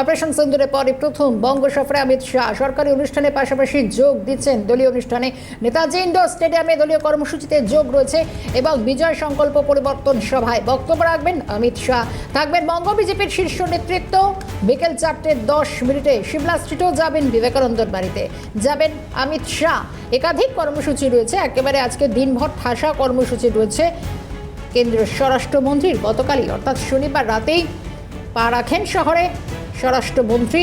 Operation সিন্দুরের পরে প্রথম বঙ্গ সফরে অমিত শাহ সরকারি অনুষ্ঠানের পাশাপাশি যোগ দিচ্ছেন দলীয় অনুষ্ঠানে। নেতাজি ইন্ডোর স্টেডিয়ামে দলীয় কর্মসূচিতে যোগ রয়েছে এবং বিজয় সংকল্প পরিবর্তন সভায় বক্তব্য রাখবেন অমিত শাহ। থাকবেন বঙ্গ বিজেপির শীর্ষ নেতৃত্ব। বিকেল 4:10 শিমলা স্ট্রিটেও যাবেন বিবেকানন্দর বাড়িতে, যাবেন অমিত শাহ। একাধিক কর্মসূচি রয়েছে, একেবারে আজকে দিনভর ঠাসা কর্মসূচি রয়েছে। কেন্দ্রীয় স্বরাষ্ট্রমন্ত্রীর গতকালই অর্থাৎ শনিবার রাতেই পা রাখেন শহরে স্বরাষ্ট্রমন্ত্রী।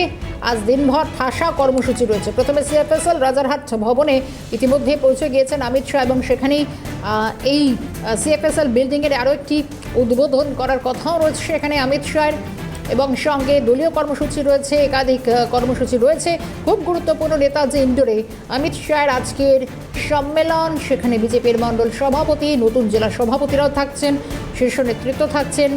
আজ দিনভর ঠাসা কর্মসূচি রয়েছে। প্রথমে সিএফএসএল রাজারহাট ভবনে ইতিমধ্যে পৌঁছে গিয়েছেন অমিত শাহ এবং সেখানেই এই সিএফএসএল বিল্ডিংয়ের আরও একটি উদ্বোধন করার কথাও রয়েছে সেখানে অমিত শাহের, এবং সঙ্গে দলীয় কর্মসূচি রয়েছে, একাধিক কর্মসূচি রয়েছে। খুব গুরুত্বপূর্ণ নেতাজি ইন্ডোরে অমিত শাহের আজকের সম্মেলন। সেখানে বিজেপির মণ্ডল সভাপতি, নতুন জেলা সভাপতিরাও থাকছেন, শীর্ষ নেতৃত্ব থাকছেন।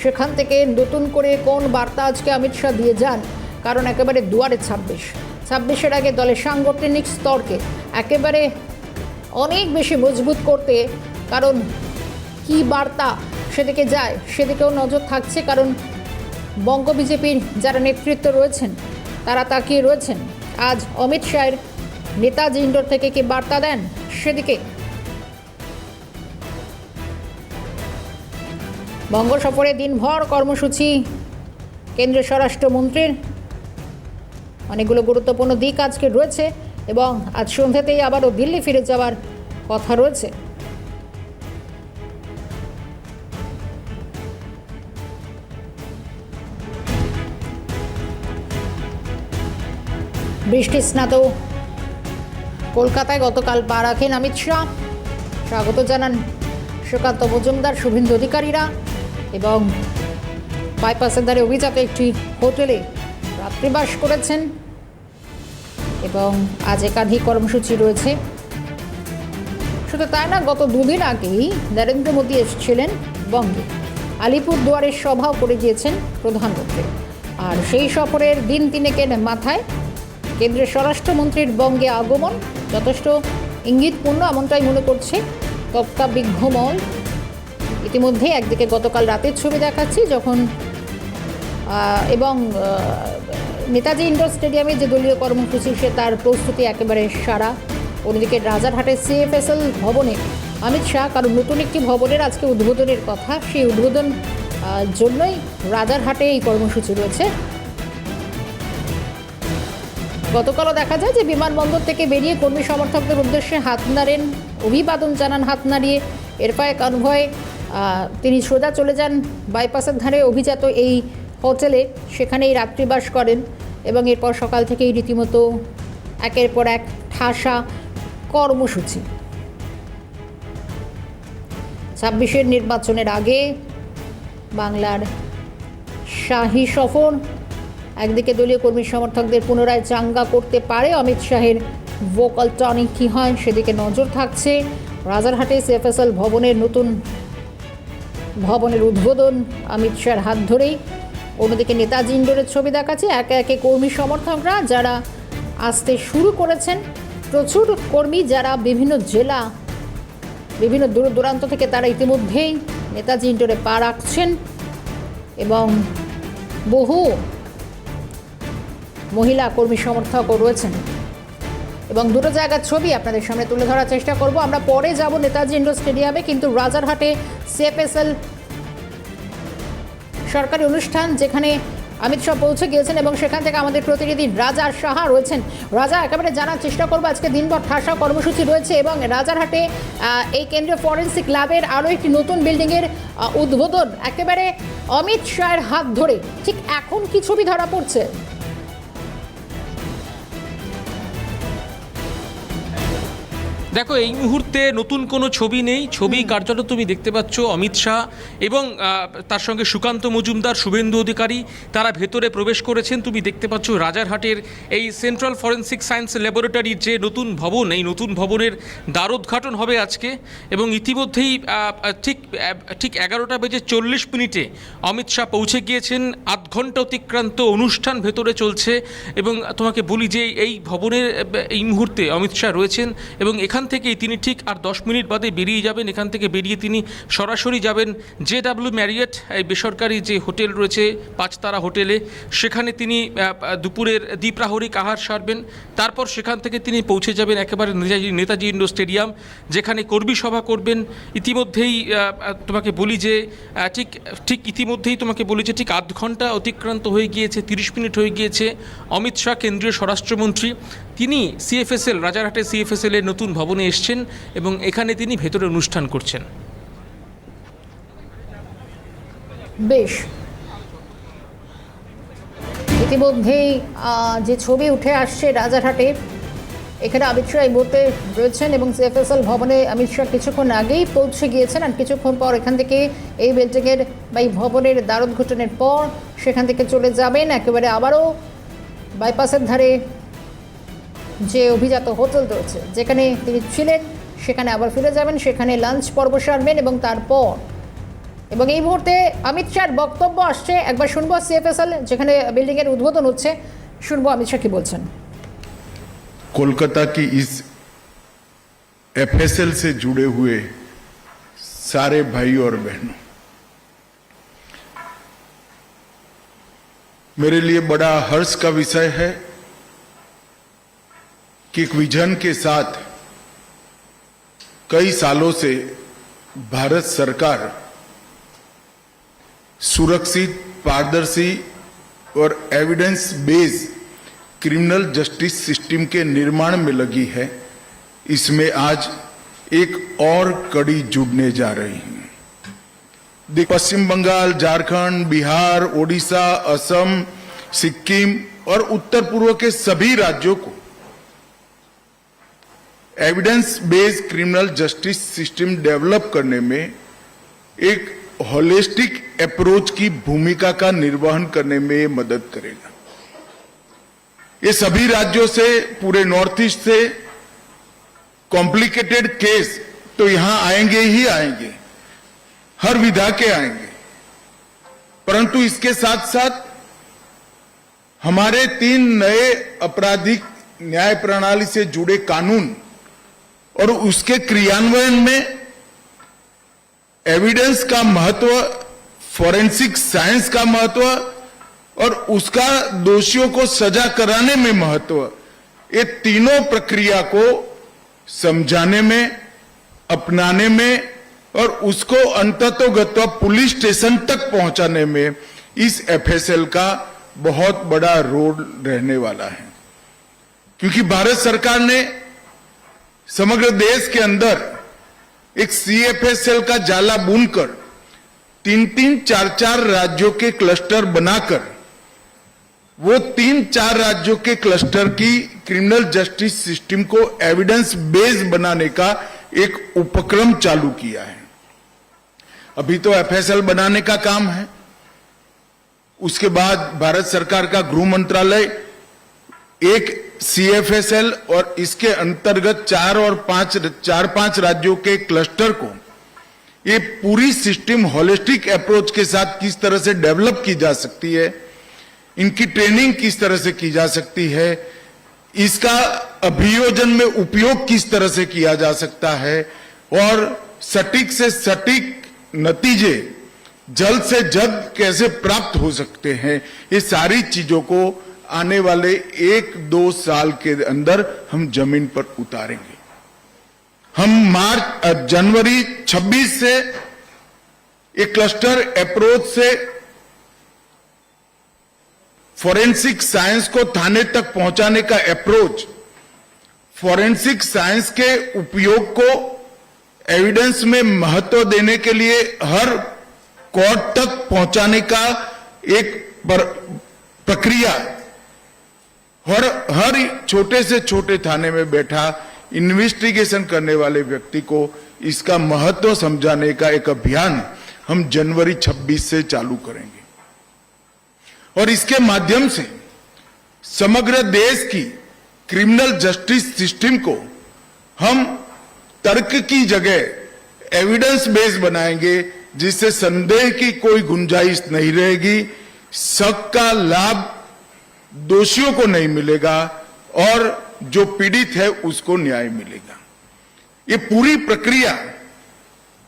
সেখান থেকে নতুন করে কোন বার্তা আজকে অমিত শাহ দিয়ে যান, কারণ একেবারে দুয়ারে ২৬-এর আগে দলের সাংগঠনিক স্তরকে একেবারে অনেক বেশি মজবুত করতে, কারণ কি বার্তা সেদিকে যায় সেদিকেও নজর থাকছে। কারণ বঙ্গ বিজেপির যারা নেতৃত্ব রয়েছেন তারা তাকিয়ে রয়েছেন আজ অমিত শাহের নেতাজি ইন্ডোর থেকে কি বার্তা দেন সেদিকে। বঙ্গ সফরে দিনভর কর্মসূচি কেন্দ্রীয় স্বরাষ্ট্রমন্ত্রীর, অনেকগুলো গুরুত্বপূর্ণ দিক আজকে রয়েছে এবং আজ সন্ধ্যাতেই আবারও দিল্লি ফিরে যাওয়ার কথা রয়েছে। বৃষ্টিস্নাত কলকাতায় গতকাল পা রাখেন অমিত শাহ। স্বাগত জানান সুকান্ত মজুমদার, শুভেন্দু অধিকারীরা, এবং বাইপাসের ধারে অভিজাত একটি হোটেলে রাত্রিবাস করেছেন এবং আজ একাধিক কর্মসূচি রয়েছে। শুধু তাই না, গত দুদিন আগেই নরেন্দ্র মোদী এসেছিলেন বঙ্গে, আলিপুরদুয়ারের সভাও করে গিয়েছেন প্রধানমন্ত্রী। আর সেই সফরের দিন তিনেকের মাথায় কেন্দ্রীয় স্বরাষ্ট্রমন্ত্রীর বঙ্গে আগমন যথেষ্ট ইঙ্গিতপূর্ণ, এমনটাই মনে করছে তত্ত্বাবধায়ক। ইতিমধ্যে একদিকে গতকাল রাতের ছবি দেখাচ্ছি যখন এবং নেতাজি ইন্ডোর স্টেডিয়ামে যে দলীয় কর্মসূচি সে তার প্রস্তুতি একেবারে সারা। অন্যদিকে রাজারহাটের সিএফএসএল ভবনে অমিত শাহ, কারণ নতুন একটি ভবনের আজকে উদ্বোধনের কথা, সেই উদ্বোধন জন্যই রাজারহাটে এই কর্মসূচি রয়েছে। গতকালও দেখা যায় যে বিমানবন্দর থেকে বেরিয়ে কর্মী সমর্থকদের উদ্দেশ্যে হাত নাড়েন, অভিবাদন জানান হাত নাড়িয়ে। এরপর কনভয় তিনি সোজা চলে যান বাইপাসের ধারে অভিজাত এই হোটেলে, সেখানেই রাত্রিবাস করেন এবং এরপর সকাল থেকেই রীতিমতো একের পর এক ঠাসা কর্মসূচি। ২৬-এর নির্বাচনের আগে বাংলার শাহী সফর, একদিকে দলীয় কর্মী সমর্থকদের পুনরায় চাঙ্গা করতে পারে অমিত শাহের ভোকাল টনিক কী হয় সেদিকে নজর থাকছে। রাজারহাটে সিএফএসএল ভবনের নতুন ভবনের উদ্বোধন অমিত শাহের হাত ধরেই। অন্যদিকে নেতাজি ইন্ডোরের ছবি দেখাচ্ছে, একে একে কর্মী সমর্থকরা যারা আসতে শুরু করেছেন। প্রচুর কর্মী যারা বিভিন্ন জেলা, বিভিন্ন দূর দূরান্ত থেকে তারা ইতিমধ্যেই নেতাজি ইন্ডোরে পা রাখছেন এবং বহু মহিলা কর্মী সমর্থকও রয়েছেন। এবং দুটো জায়গার ছবি আপনাদের সামনে তুলে ধরার চেষ্টা করব। আমরা পরে যাব নেতাজি ইন্ডোর স্টেডিয়ামে, কিন্তু রাজারহাটে সিএফএসএল সরকারি অনুষ্ঠান যেখানে অমিত শাহ পৌঁছে গিয়েছেন এবং সেখান থেকে আমাদের প্রতিনিধি রাজা সাহা রয়েছেন। রাজা, একেবারে জানার চেষ্টা করবো আজকে দিনভর ঠাসা কর্মসূচি রয়েছে এবং রাজারহাটে এই কেন্দ্রীয় ফরেন্সিক ল্যাবের আরও একটি নতুন বিল্ডিংয়ের উদ্বোধন একেবারে অমিত শাহের হাত ধরে। ঠিক এখন কি ছবি ধরা পড়ছে? দেখো, এই মুহূর্তে নতুন কোনো ছবি নেই। ছবি কার্যত তুমি দেখতে পাচ্ছ অমিত শাহ এবং তার সঙ্গে সুকান্ত মজুমদার, শুভেন্দু অধিকারী, তারা ভেতরে প্রবেশ করেছেন। তুমি দেখতে পাচ্ছ রাজারহাটের এই সেন্ট্রাল ফরেন্সিক সায়েন্স ল্যাবরেটরির যে নতুন ভবন, এই নতুন ভবনের দ্বারোদ্ঘাটন হবে আজকে এবং ইতিমধ্যেই ঠিক 11:40 অমিত শাহ পৌঁছে গিয়েছেন। আধ ঘন্টা অতিক্রান্ত অনুষ্ঠান ভেতরে চলছে এবং তোমাকে বলি যে এই ভবনের এই মুহূর্তে অমিত শাহ রয়েছেন এবং এখান এখান থেকেই তিনি ঠিক আর 10 মিনিট বাদে বেরিয়ে যাবেন। এখান থেকে বেরিয়ে তিনি সরাসরি যাবেন JW ম্যারিয়ট, এই বেসরকারি যে হোটেল রয়েছে 5 তারা হোটেলে, সেখানে তিনি দুপুরের দ্বিপ্রাহরিক আহার সারবেন। তারপর সেখান থেকে তিনি পৌঁছে যাবেন একেবারে নেতাজি ইন্ডোর স্টেডিয়াম, যেখানে কর্মী সভা করবেন। ইতিমধ্যেই তোমাকে বলি যে ঠিক আধ ঘন্টা অতিক্রান্ত হয়ে গিয়েছে, 30 মিনিট হয়ে গিয়েছে। অমিত শাহ কেন্দ্রীয় স্বরাষ্ট্রমন্ত্রী তিনি CFSL রাজারহাটে CFSL এর নতুন ভবনে এসছেন এবং এখানে তিনি ভেতরে অনুষ্ঠান করছেন। বেশ, ইতিমধ্যেই যে ছবি উঠে আসছে রাজারহাটে, এখানে অমিত শাহ এই মুহূর্তে রয়েছেন এবং CFSL ভবনে অমিত শাহ কিছুক্ষণ আগেই পৌঁছে গিয়েছেন। আর কিছুক্ষণ পর এখান থেকে এই বিল্ডিংয়ের বা এই ভবনের দ্বারোদ্ঘাটনের পর সেখান থেকে চলে যাবেন একেবারে আবারও বাইপাসের ধারে যে অভিজাত হোটেল রয়েছে যেখানে তিনি ছিলেন, সেখানে আবার ফিরে যাবেন, সেখানে লাঞ্চ পর্ব সারবেন এবং তারপর এবং এই মুহূর্তে অমিত শাহর বক্তব্য আসছে। একবার শুনবো CFSL যেখানে বিল্ডিংয়ের উদ্বোধন হচ্ছে, শুনবো অমিত শাহ কি বলছেন। कोलकाता की इस FSL से जुड़े हुए सारे भाई और बहनों, मेरे लिए बड़ा हर्ष का विषय है कि एक विजन के साथ कई सालों से भारत सरकार सुरक्षित, पारदर्शी और evidence based criminal justice system के निर्माण में लगी है। इसमें आज एक और कड़ी जुड़ने जा रही है। पश्चिम बंगाल, झारखंड, बिहार, ओडिशा, असम, सिक्किम और उत्तर पूर्व के सभी राज्यों को evidence based criminal justice system develop करने में एक होलिस्टिक अप्रोच की भूमिका का निर्वहन करने में मदद करेगा। ये सभी राज्यों से, पूरे नॉर्थ ईस्ट से कॉम्प्लिकेटेड केस तो यहां आएंगे ही आएंगे, हर विधा के आएंगे, परंतु इसके साथ साथ हमारे 3 नए आपराधिक न्याय प्रणाली से जुड़े कानून और उसके क्रियान्वयन में एविडेंस का महत्व, फॉरेंसिक साइंस का महत्व और उसका दोषियों को सजा कराने में महत्व, ये तीनों प्रक्रिया को समझाने में, अपनाने में और उसको अंततोगत्वा पुलिस स्टेशन तक पहुंचाने में इस FSL का बहुत बड़ा रोल रहने वाला है। क्योंकि भारत सरकार ने समग्र देश के अंदर एक CFSL का जाला बुनकर 3-3, 4-4 राज्यों के क्लस्टर बनाकर वो 3-4 राज्यों के क्लस्टर की क्रिमिनल जस्टिस सिस्टम को एविडेंस बेस्ड बनाने का एक उपक्रम चालू किया है। अभी तो FSL बनाने का काम है, उसके बाद भारत सरकार का गृह मंत्रालय एक CFSL और इसके अंतर्गत 4-5 राज्यों के क्लस्टर को ये पूरी सिस्टम होलिस्टिक अप्रोच के साथ किस तरह से डेवलप की जा सकती है, इनकी ट्रेनिंग किस तरह से की जा सकती है, इसका अभियोजन में उपयोग किस तरह से किया जा सकता है और सटीक से सटीक नतीजे जल्द से जल्द कैसे प्राप्त हो सकते हैं, ये सारी चीजों को आने वाले 1-2 साल के अंदर हम जमीन पर उतारेंगे। हम जनवरी 26 से एक क्लस्टर अप्रोच से फॉरेंसिक साइंस को थाने तक पहुंचाने का अप्रोच, फॉरेंसिक साइंस के उपयोग को एविडेंस में महत्व देने के लिए हर कोर्ट तक पहुंचाने का एक प्रक्रिया, हर छोटे से छोटे थाने में बैठा इन्वेस्टिगेशन करने वाले व्यक्ति को इसका महत्व समझाने का एक अभियान हम जनवरी 26 से चालू करेंगे और इसके माध्यम से समग्र देश की क्रिमिनल जस्टिस सिस्टम को हम तर्क की जगह एविडेंस बेस्ड बनाएंगे, जिससे संदेह की कोई गुंजाइश नहीं रहेगी, शक का लाभ दोषियों को नहीं मिलेगा और जो पीड़ित है उसको न्याय मिलेगा। ये पूरी प्रक्रिया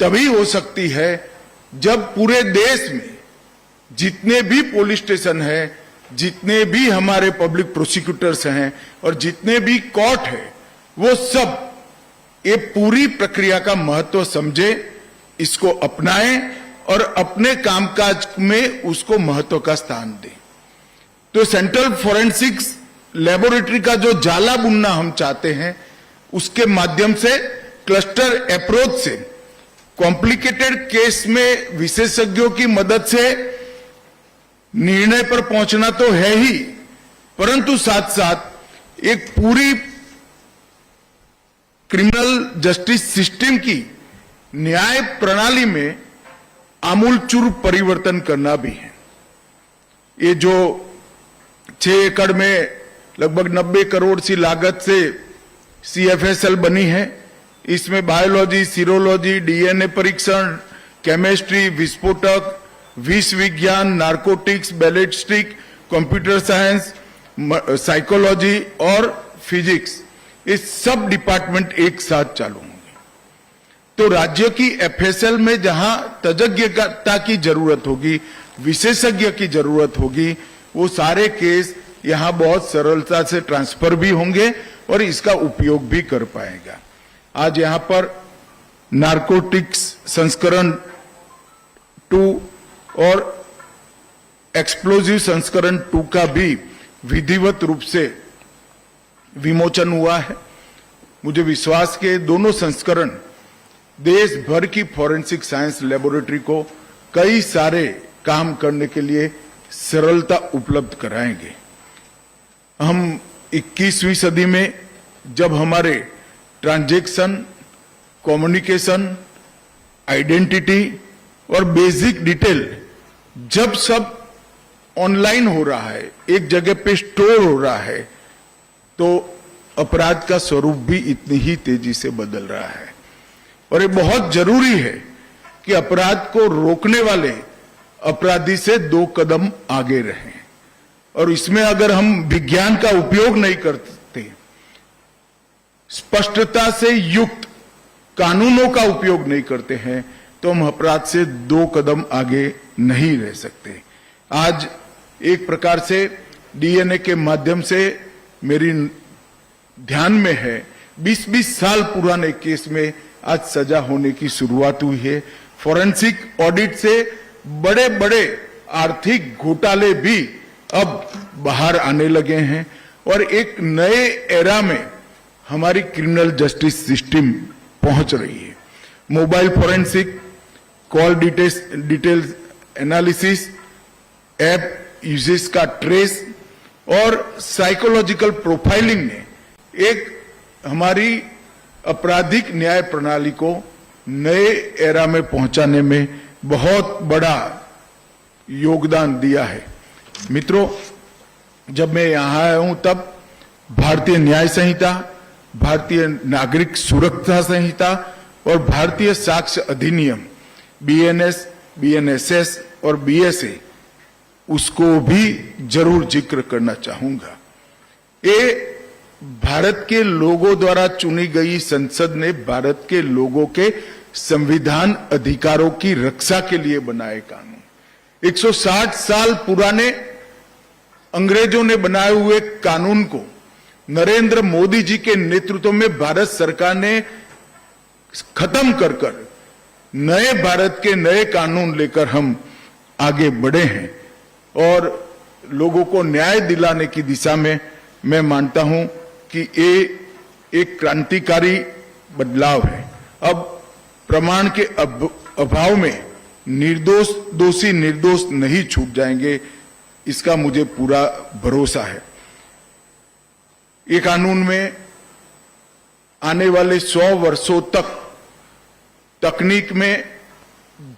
तभी हो सकती है जब पूरे देश में जितने भी पुलिस स्टेशन है, जितने भी हमारे पब्लिक प्रोसिक्यूटर्स हैं और जितने भी कोर्ट है, वो सब ये पूरी प्रक्रिया का महत्व समझे, इसको अपनाएं और अपने कामकाज में उसको महत्व का स्थान दें। तो सेंट्रल फॉरेंसिक्स लेबोरेटरी का जो जाला बुनना हम चाहते हैं, उसके माध्यम से क्लस्टर अप्रोच से कॉम्प्लिकेटेड केस में विशेषज्ञों की मदद से निर्णय पर पहुंचना तो है ही, परंतु साथ साथ एक पूरी क्रिमिनल जस्टिस सिस्टम की न्याय प्रणाली में आमूलचूल परिवर्तन करना भी है। ये जो 6 एकड़ में लगभग 90 करोड़ सी लागत से CFSL बनी है, इसमें बायोलॉजी, सीरोलॉजी, DNA परीक्षण, केमिस्ट्री, विस्फोटक, विष विज्ञान, narcotics, ballistic, computer science, psychology और फिजिक्स, ये सब डिपार्टमेंट एक साथ चालू होंगे। तो राज्य की FSL में जहां तज्ञता की जरूरत होगी, विशेषज्ञ की जरूरत होगी, वो सारे केस यहां बहुत सरलता से ट्रांसफर भी होंगे और इसका उपयोग भी कर पाएगा। आज यहां पर नार्कोटिक्स संस्करण 2 और एक्सप्लोजिव संस्करण 2 का भी विधिवत रूप से विमोचन हुआ है। मुझे विश्वास के दोनों संस्करण देश भर की फॉरेंसिक साइंस लेबोरेटरी को कई सारे काम करने के लिए सरलता उपलब्ध कराएंगे। हम 21वीं सदी में जब हमारे ट्रांजैक्शन, कम्युनिकेशन, आइडेंटिटी और बेसिक डिटेल जब सब ऑनलाइन हो रहा है, एक जगह पे स्टोर हो रहा है, तो अपराध का स्वरूप भी इतनी ही तेजी से बदल रहा है। और ये बहुत जरूरी है कि अपराध को रोकने वाले अपराधी से 2 कदम आगे रहें। और इसमें अगर हम विज्ञान का उपयोग नहीं करते, स्पष्टता से युक्त कानूनों का उपयोग नहीं करते हैं, तो हम अपराध से 2 कदम आगे नहीं रह सकते। आज एक प्रकार से DNA के माध्यम से मेरी ध्यान में है 20-20 साल पुराने केस में आज सजा होने की शुरुआत हुई है। फॉरेंसिक ऑडिट से बड़े बड़े आर्थिक घोटाले भी अब बाहर आने लगे हैं और एक नए एरा में हमारी क्रिमिनल जस्टिस सिस्टम पहुंच रही है। Mobile forensic, call details analysis, app uses का ट्रेस और साइकोलॉजिकल प्रोफाइलिंग ने एक हमारी आपराधिक न्याय प्रणाली को नए एरा में पहुंचाने में बहुत बड़ा योगदान दिया है। मित्रों, जब मैं यहां आया हूं तब भारतीय न्याय संहिता, भारतीय नागरिक सुरक्षा संहिता और भारतीय साक्ष्य अधिनियम BNS, BNSS और BSA उसको भी जरूर जिक्र करना चाहूंगा। ये भारत के लोगों द्वारा चुनी गई संसद ने भारत के लोगों के संविधान अधिकारों की रक्षा के लिए बनाए कानून। 160 साल पुराने अंग्रेजों ने बनाए हुए कानून को नरेंद्र मोदी जी के नेतृत्व में भारत सरकार ने खत्म कर नए भारत के नए कानून लेकर हम आगे बढ़े हैं और लोगों को न्याय दिलाने की दिशा में मैं मानता हूं कि ये एक क्रांतिकारी बदलाव है। अब प्रमाण के अभाव में दोषी निर्दोष नहीं छूट जाएंगे, इसका मुझे पूरा भरोसा है। ये कानून में आने वाले 100 वर्षों तक तकनीक में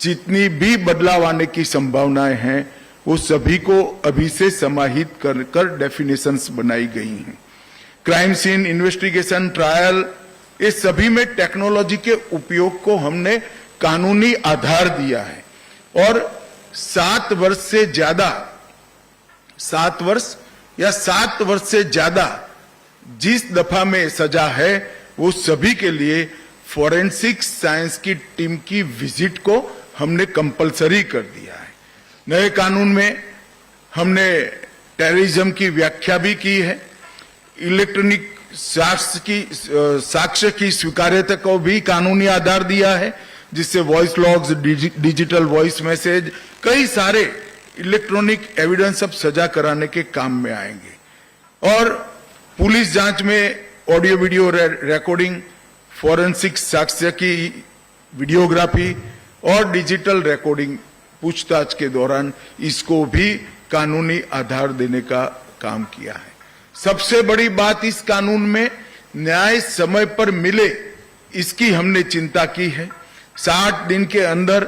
जितनी भी बदलाव आने की संभावनाएं हैं वो सभी को अभी से समाहित कर डेफिनेशंस बनाई गई हैं। क्राइम सीन इन्वेस्टिगेशन, ट्रायल, ये सभी में टेक्नोलॉजी के उपयोग को हमने कानूनी आधार दिया है और 7 वर्ष से ज्यादा 7 वर्ष या 7 वर्ष से ज्यादा जिस दफा में सजा है वो सभी के लिए फॉरेंसिक साइंस की टीम की विजिट को हमने कंपलसरी कर दिया है। नए कानून में हमने टेररिज्म की व्याख्या भी की है। इलेक्ट्रॉनिक साक्ष्य की स्वीकार्यता को भी कानूनी आधार दिया है, जिससे voice logs, digital voice message, कई सारे इलेक्ट्रॉनिक एविडेंस अब सजा कराने के काम में आएंगे। और पुलिस जांच में ऑडियो वीडियो रिकॉर्डिंग, फॉरेंसिक साक्ष्य की वीडियोग्राफी और डिजिटल रिकॉर्डिंग पूछताछ के दौरान इसको भी कानूनी आधार देने का काम किया है। सबसे बड़ी बात इस कानून में न्याय समय पर मिले, इसकी हमने चिंता की है। 60 दिन के अंदर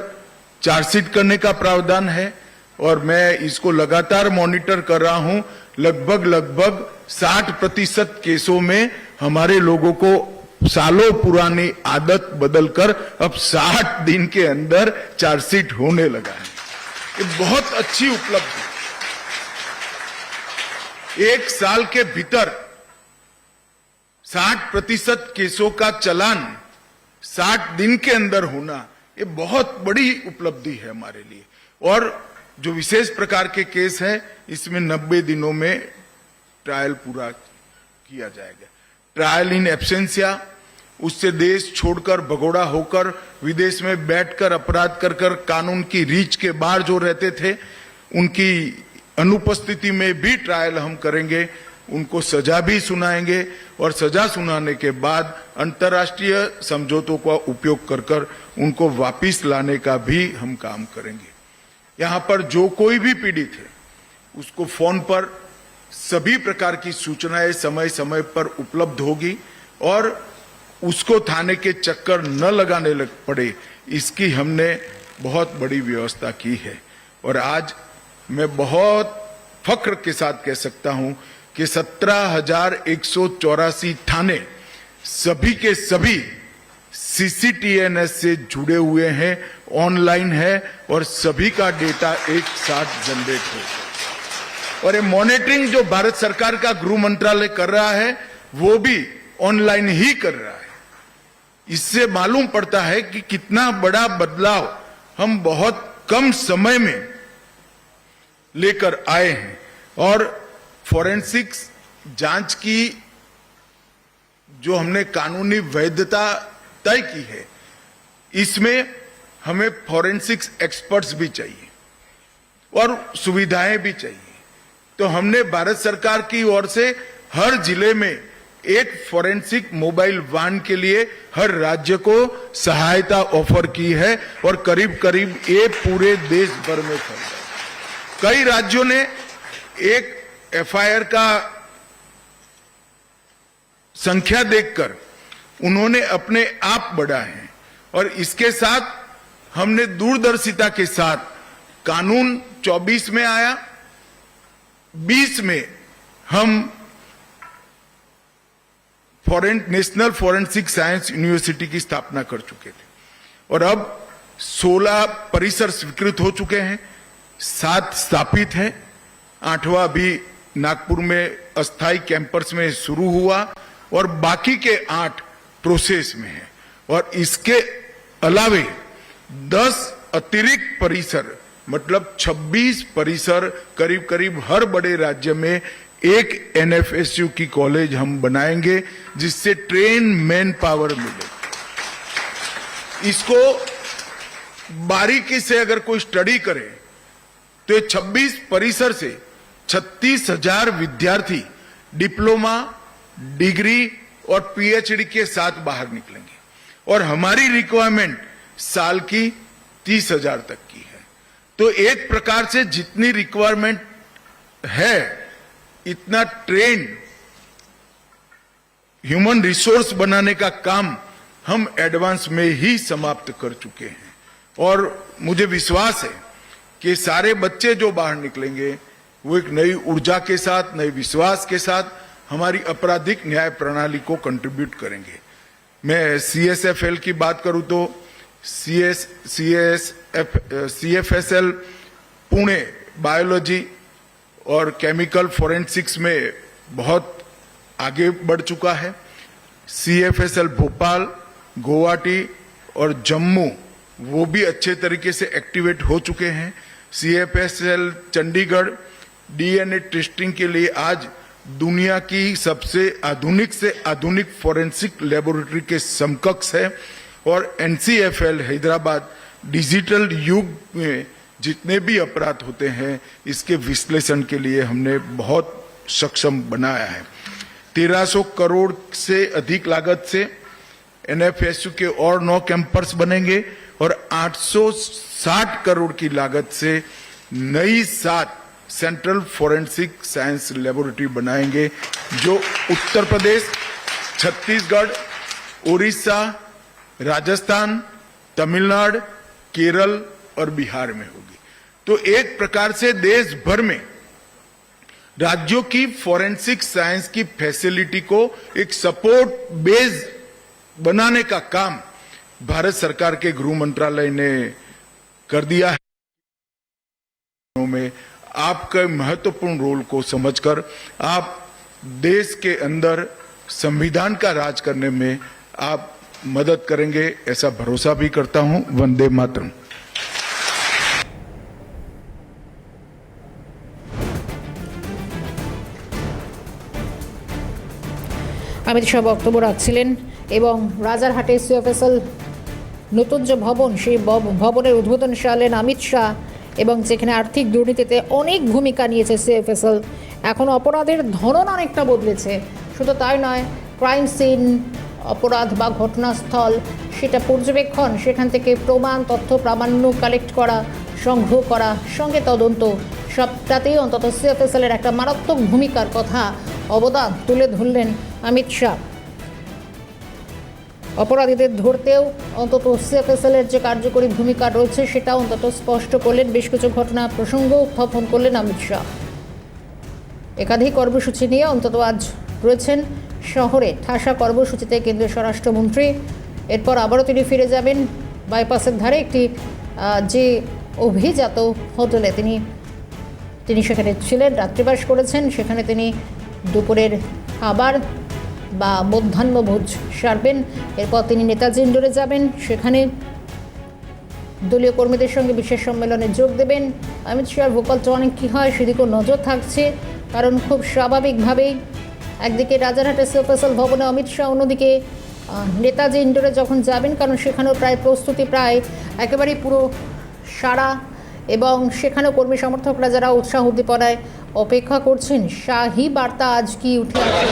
चार्जशीट करने का प्रावधान है और मैं इसको लगातार मॉनिटर कर रहा हूं। लगभग 60% केसों में हमारे लोगों को सालों पुरानी आदत बदलकर अब 60 दिन के अंदर चार्जशीट होने लगा है। ये बहुत अच्छी उपलब्धि। एक साल के भीतर 60% केसों का चालान 60 दिन के अंदर होना, ये बहुत बड़ी उपलब्धि है हमारे लिए। और जो विशेष प्रकार के केस है, इसमें 90 दिनों में ट्रायल पूरा किया जाएगा। ट्रायल इन एब्सेंसिया, उससे देश छोड़कर भगोड़ा होकर विदेश में बैठकर अपराध कर कानून की रीच के बाहर जो रहते थे, उनकी अनुपस्थिति में भी ट्रायल हम करेंगे, उनको सजा भी सुनाएंगे और सजा सुनाने के बाद अंतर्राष्ट्रीय समझौतों का उपयोग कर उनको वापस लाने का भी हम काम करेंगे। यहाँ पर जो कोई भी पीड़ित है, उसको फोन पर सभी प्रकार की सूचनाएं समय समय पर उपलब्ध होगी और उसको थाने के चक्कर न लगाने पड़े, इसकी हमने बहुत बड़ी व्यवस्था की है। और आज मैं बहुत फख्र के साथ कह सकता हूं कि 17,184 थाने सभी के सभी CCTNS से जुड़े हुए हैं, ऑनलाइन है और सभी का डेटा एक साथ जनरेट हो। और ये मॉनिटरिंग जो भारत सरकार का गृह मंत्रालय कर रहा है, वो भी ऑनलाइन ही कर रहा है। इससे मालूम पड़ता है कि कितना बड़ा बदलाव हम बहुत कम समय में लेकर आए हैं। और फॉरेंसिक्स जांच की जो हमने कानूनी वैधता तय की है, इसमें हमें फॉरेंसिक्स एक्सपर्ट्स भी चाहिए और सुविधाएं भी चाहिए। तो हमने भारत सरकार की ओर से हर जिले में एक फॉरेंसिक मोबाइल वाहन के लिए हर राज्य को सहायता ऑफर की है और करीब करीब ये पूरे देश भर में फैल रहा है। कई राज्यों ने एक FIR का संख्या देखकर उन्होंने अपने आप बढ़ाए हैं और इसके साथ हमने दूरदर्शिता के साथ कानून 24 में आया, 20 में हम नेशनल फॉरेंसिक साइंस यूनिवर्सिटी की स्थापना कर चुके थे और अब 16 परिसर स्वीकृत हो चुके हैं, 7 स्थापित हैं, 8वां भी नागपुर में अस्थायी कैंपस में शुरू हुआ और बाकी के 8 प्रोसेस में हैं। और इसके अलावे 10 अतिरिक्त परिसर, मतलब 26 परिसर करीब करीब हर बड़े राज्य में एक NFSU की कॉलेज हम बनाएंगे, जिससे ट्रेन मैन पावर मिले। इसको बारीकी से अगर कोई स्टडी करे तो ये 26 परिसर से 36,000 विद्यार्थी डिप्लोमा, डिग्री और PhD के साथ बाहर निकलेंगे और हमारी रिक्वायरमेंट साल की 30,000 तक की है। तो एक प्रकार से जितनी रिक्वायरमेंट है, इतना ट्रेन ह्यूमन रिसोर्स बनाने का काम हम एडवांस में ही समाप्त कर चुके हैं। और मुझे विश्वास है कि सारे बच्चे जो बाहर निकलेंगे वो एक नई ऊर्जा के साथ, नए विश्वास के साथ हमारी आपराधिक न्याय प्रणाली को कंट्रीब्यूट करेंगे। मैं CSFL की बात करूं तो CFSL पुणे बायोलॉजी और केमिकल फोरेंसिक्स में बहुत आगे बढ़ चुका है। CFSL भोपाल गुवाहाटी और जम्मू वो भी अच्छे तरीके से एक्टिवेट हो चुके हैं। CFSL चंडीगढ़ DNA टेस्टिंग के लिए आज दुनिया की सबसे आधुनिक फॉरेंसिक लेबोरेटरी के समकक्ष है और NCFL हैदराबाद डिजिटल युग में जितने भी अपराध होते हैं इसके विश्लेषण के लिए हमने बहुत सक्षम बनाया है। 1300 करोड़ से अधिक लागत से NFSU के और 9 कैंपस बनेंगे और 860 करोड़ की लागत से नई 7 सेंट्रल फॉरेंसिक साइंस लेबोरेटरी बनाएंगे जो उत्तर प्रदेश, छत्तीसगढ़, उड़ीसा, राजस्थान, तमिलनाडु, केरल और बिहार में होगी। तो एक प्रकार से देश भर में राज्यों की फॉरेंसिक साइंस की फैसिलिटी को एक सपोर्ट बेस बनाने का काम भारत सरकार के गृह मंत्रालय ने कर दिया है। में आपके महत्वपूर्ण रोल को समझकर आप देश के अंदर संविधान का राज करने में आप मदद करेंगे, ऐसा भरोसा भी करता हूं। वंदे मातरम। অমিত শাহ বক্তব্য রাখছিলেন এবং রাজারহাটে CFSL নতুন যে ভবন সেই ভবনের উদ্বোধন সারলেন অমিত শাহ এবং যেখানে আর্থিক দুর্নীতিতে অনেক ভূমিকা নিয়েছে CFSL। এখন অপরাধের ধরন অনেকটা বদলেছে, শুধু তাই নয়, ক্রাইম সিন অপরাধ বা ঘটনাস্থল সেটা পর্যবেক্ষণ, সেখান থেকে প্রমাণ তথ্য প্রামাণ্য কালেক্ট করা, সংগ্রহ করা, সঙ্গে তদন্ত, সবটাতেই অন্তত CFSL-এর একটা মারাত্মক ভূমিকার কথা অবদান তুলে ধরলেন অমিত শাহ। অপরাধীদের ধরতেও অন্তত CFSL-এর যে কার্যকরী ভূমিকা রয়েছে সেটা অন্তত স্পষ্ট করলেন। বেশ কিছু ঘটনা প্রসঙ্গ উত্থাপন করলেন অমিত শাহ। একাধিক কর্মসূচি নিয়ে অন্তত আজ রয়েছেন শহরে। ঠাসা কর্মসূচিতে কেন্দ্রীয় স্বরাষ্ট্রমন্ত্রী। এরপর আবারও তিনি ফিরে যাবেন বাইপাসের ধারে একটি যে অভিজাত হোটেলে তিনি সেখানে ছিলেন, রাত্রিবাস করেছেন। সেখানে তিনি দুপুরের খাবার বা মধ্যাহ্নভোজ সারবেন। এরপর তিনি নেতাজি ইন্ডোরে যাবেন, সেখানে দলীয় কর্মীদের সঙ্গে বিশেষ সম্মেলনে যোগ দেবেন। অমিত শাহর ভোকাল টনিং কী হয় সেদিকেও নজর থাকছে, কারণ খুব স্বাভাবিকভাবেই একদিকে রাজারহাটে CFSL ভবনে অমিত শাহ, অন্যদিকে নেতাজি ইন্ডোরে যখন যাবেন, কারণ সেখানেও প্রস্তুতি প্রায় একেবারেই পুরো সারা, এবং সেখানেও কর্মী সমর্থকরা যারা উৎসাহ উদ্দীপনায় অপেক্ষা করছেন শাহী বার্তা আজ কি উঠে আসে।